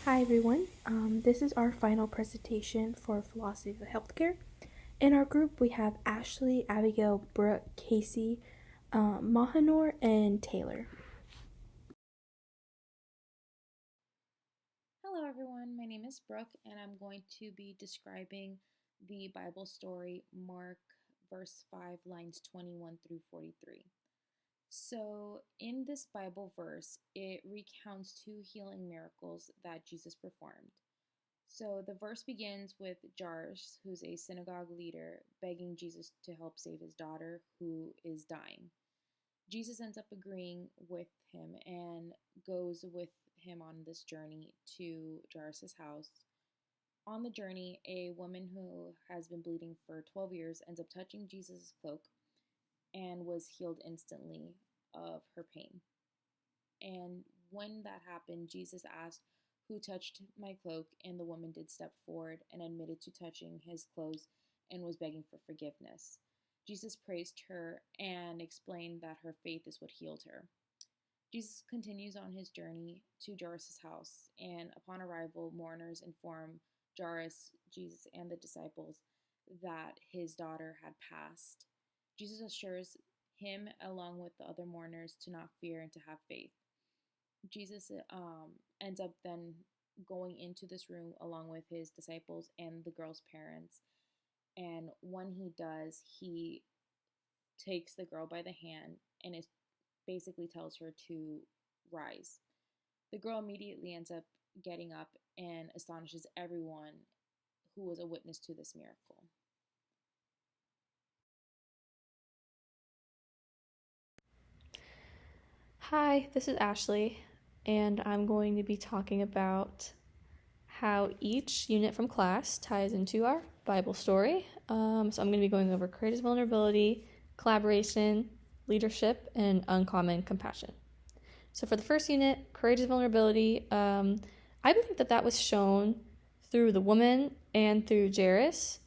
Hi everyone, this is our final presentation for Philosophy of Healthcare. In our group we have Ashley, Abigail, Brooke, Casey, Mahanor, and Taylor. Hello, everyone. My name is Brooke, and I'm going to be describing the Bible story Mark, verse 5, lines 21 through 43. So, in this Bible verse, it recounts two healing miracles that Jesus performed. So, the verse begins with Jairus, who's a synagogue leader, begging Jesus to help save his daughter, who is dying. Jesus ends up agreeing with him and goes with him on this journey to Jairus' house. On the journey, a woman who has been bleeding for 12 years ends up touching Jesus' cloak and was healed instantly of her pain. And when that happened, Jesus asked, "Who touched my cloak?" And the woman did step forward and admitted to touching his clothes and was begging for forgiveness. Jesus praised her and explained that her faith is what healed her. Jesus continues on his journey to Jairus' house, and upon arrival, mourners inform Jairus, Jesus, and the disciples that his daughter had passed. Jesus assures him, along with the other mourners, to not fear and to have faith. Jesus ends up then going into this room along with his disciples and the girl's parents. And when he does, he takes the girl by the hand and is basically tells her to rise. The girl immediately ends up getting up and astonishes everyone who was a witness to this miracle. Hi, this is Ashley, and I'm going to be talking about how each unit from class ties into our Bible story. So I'm going to be going over courageous vulnerability, collaboration, leadership, and uncommon compassion. So for the first unit, courageous vulnerability, I believe that was shown through the woman and through Jairus,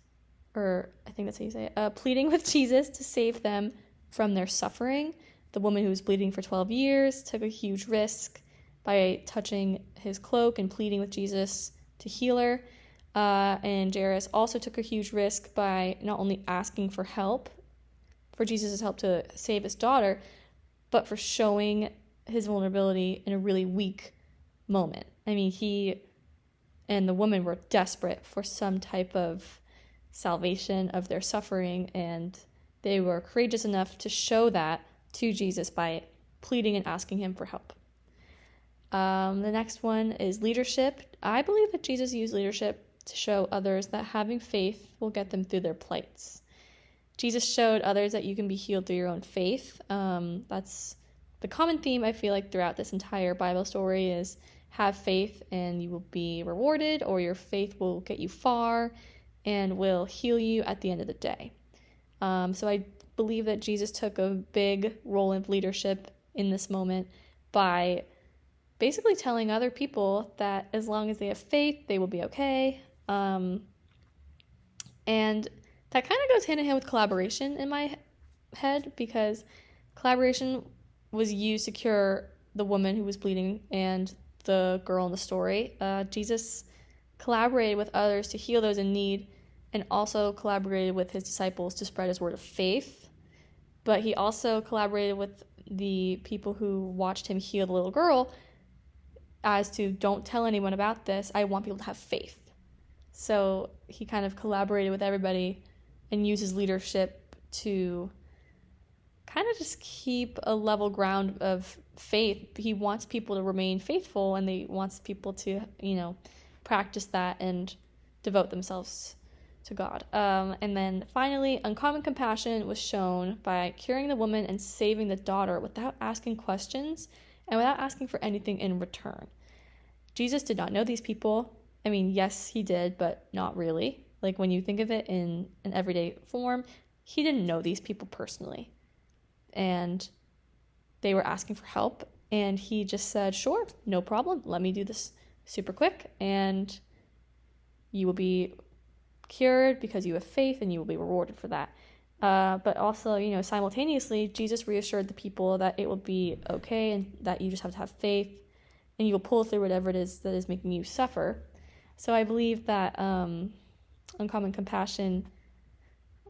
or I think that's how you say it, pleading with Jesus to save them from their suffering. The woman who was bleeding for 12 years took a huge risk by touching his cloak and pleading with Jesus to heal her. And Jairus also took a huge risk by not only asking for help, for Jesus' help to save his daughter, but for showing his vulnerability in a really weak moment. I mean, he and the woman were desperate for some type of salvation of their suffering, and they were courageous enough to show that to Jesus by pleading and asking him for help. The next one is leadership. I believe that Jesus used leadership to show others that having faith will get them through their plights. Jesus showed others that you can be healed through your own faith. That's the common theme I feel like throughout this entire Bible story is have faith and you will be rewarded, or your faith will get you far and will heal you at the end of the day. So I believe that Jesus took a big role in leadership in this moment by basically telling other people that as long as they have faith, they will be okay. And that kind of goes hand in hand with collaboration in my head, because collaboration was used to cure the woman who was bleeding and the girl in the story. Jesus collaborated with others to heal those in need, and also collaborated with his disciples to spread his word of faith. But he also collaborated with the people who watched him heal the little girl as to, don't tell anyone about this, I want people to have faith. So he kind of collaborated with everybody and used his leadership to kind of just keep a level ground of faith. He wants people to remain faithful, and he wants people to, practice that and devote themselves to God. And then finally, uncommon compassion was shown by curing the woman and saving the daughter without asking questions and without asking for anything in return. Jesus did not know these people. I mean, yes, he did, but not really. Like, when you think of it in an everyday form, he didn't know these people personally. And they were asking for help, and he just said, sure, no problem, let me do this super quick, and you will be cured because you have faith, and you will be rewarded for that. But also, simultaneously, Jesus reassured the people that it will be okay and that you just have to have faith. and you will pull through whatever it is that is making you suffer. So I believe that uncommon compassion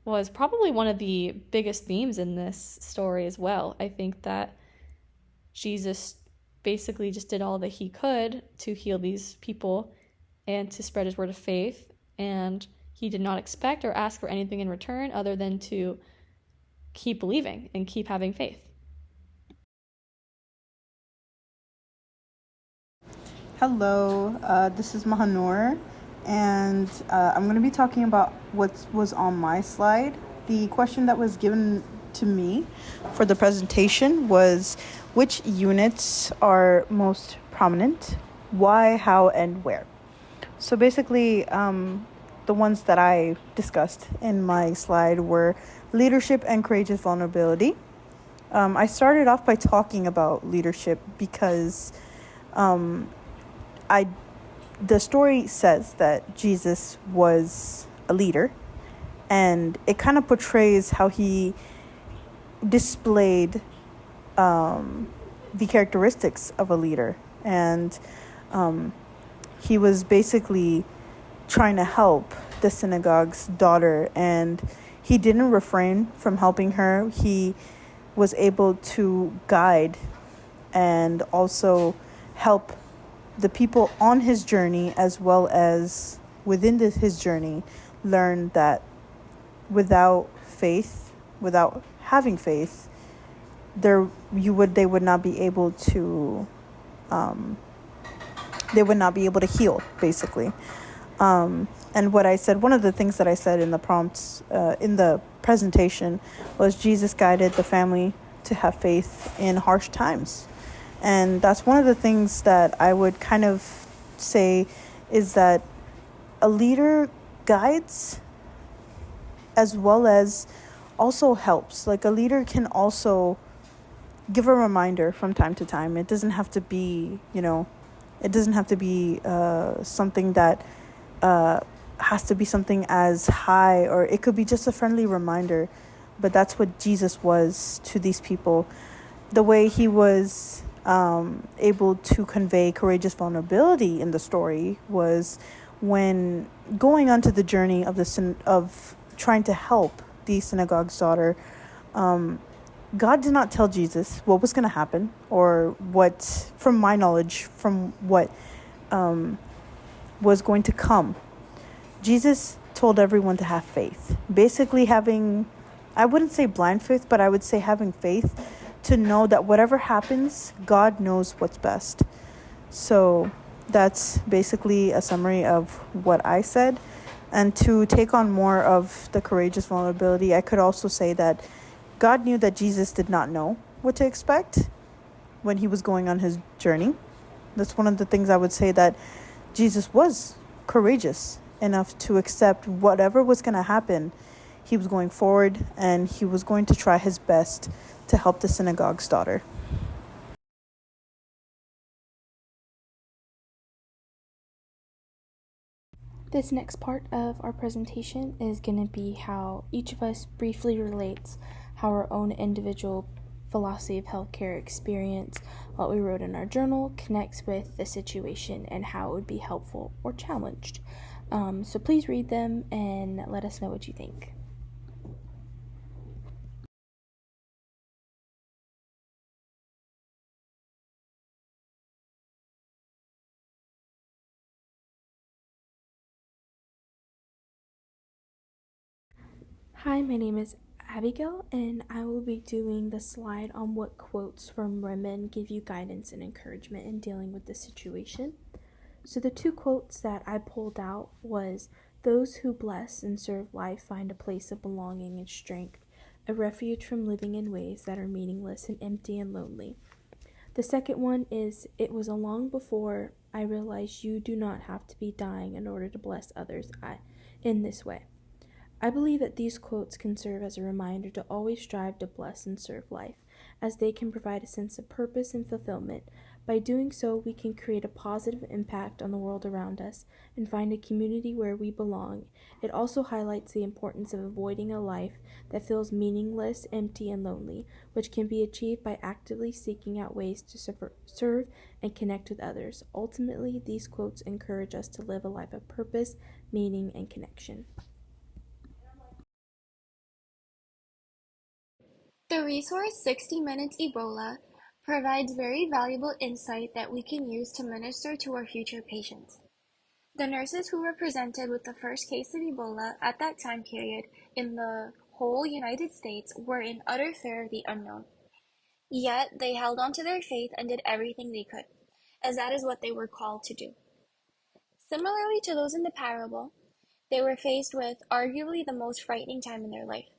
was probably one of the biggest themes in this story as well. I think that Jesus basically just did all that he could to heal these people and to spread his word of faith, and he did not expect or ask for anything in return other than to keep believing and keep having faith. Hello, this is Mahanur, and I'm going to be talking about what was on my slide. The question that was given to me for the presentation was, which units are most prominent, why, how, and where? So basically, the ones that I discussed in my slide were leadership and courageous vulnerability. I started off by talking about leadership because the story says that Jesus was a leader, and it kind of portrays how he displayed the characteristics of a leader. And he was basically trying to help the synagogue's daughter, and he didn't refrain from helping her. He was able to guide and also help the people on his journey, as well as within his journey, learn that without faith, without having faith, they would not be able to heal, basically. And what I said, one of the things that I said in the prompts in the presentation was Jesus guided the family to have faith in harsh times. And that's one of the things that I would kind of say is that a leader guides as well as also helps. Like, a leader can also give a reminder from time to time. It doesn't have to be, something that has to be something as high, or it could be just a friendly reminder. But that's what Jesus was to these people. The way he was able to convey courageous vulnerability in the story was when going onto the journey of trying to help the synagogue's daughter. God did not tell Jesus what was going to happen, or what, from my knowledge, from what was going to come. Jesus told everyone to have faith. Basically having, I wouldn't say blind faith, but I would say having faith to know that whatever happens, God knows what's best. So that's basically a summary of what I said. And to take on more of the courageous vulnerability, I could also say that God knew that Jesus did not know what to expect when he was going on his journey. That's one of the things I would say, that Jesus was courageous enough to accept whatever was going to happen. He was going forward, and he was going to try his best to help the synagogue's daughter. This next part of our presentation is going to be how each of us briefly relates how our own individual philosophy of healthcare experience, what we wrote in our journal, connects with the situation and how it would be helpful or challenged. So please read them and let us know what you think. Hi, my name is Abigail, and I will be doing the slide on what quotes from women give you guidance and encouragement in dealing with the situation. So the two quotes that I pulled out was, "Those who bless and serve life find a place of belonging and strength, a refuge from living in ways that are meaningless and empty and lonely." The second one is, "It was long before I realized you do not have to be dying in order to bless others in this way." I believe that these quotes can serve as a reminder to always strive to bless and serve life, as they can provide a sense of purpose and fulfillment By doing so, we can create a positive impact on the world around us and find a community where we belong. It also highlights the importance of avoiding a life that feels meaningless, empty, and lonely, which can be achieved by actively seeking out ways to serve and connect with others. Ultimately, these quotes encourage us to live a life of purpose, meaning, and connection. The resource 60 Minutes Ebola provides very valuable insight that we can use to minister to our future patients. The nurses who were presented with the first case of Ebola at that time period in the whole United States were in utter fear of the unknown. Yet they held on to their faith and did everything they could, as that is what they were called to do. Similarly to those in the parable, they were faced with arguably the most frightening time in their life.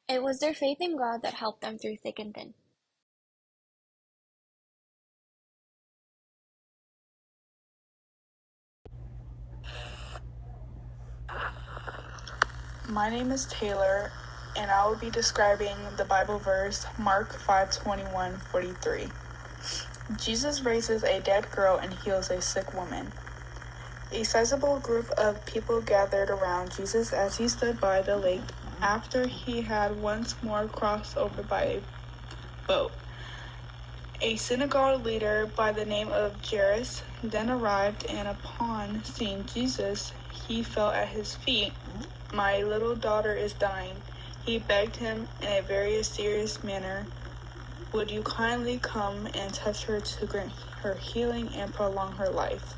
It was their faith in God that helped them through thick and thin. My name is Taylor, and I will be describing the Bible verse Mark 5:21-43. Jesus raises a dead girl and heals a sick woman. A sizable group of people gathered around Jesus as he stood by the lake after he had once more crossed over by a boat. A synagogue leader by the name of Jairus then arrived, and upon seeing Jesus, he fell at his feet. "My little daughter is dying," he begged him in a very serious manner. "Would you kindly come and touch her to grant her healing and prolong her life?"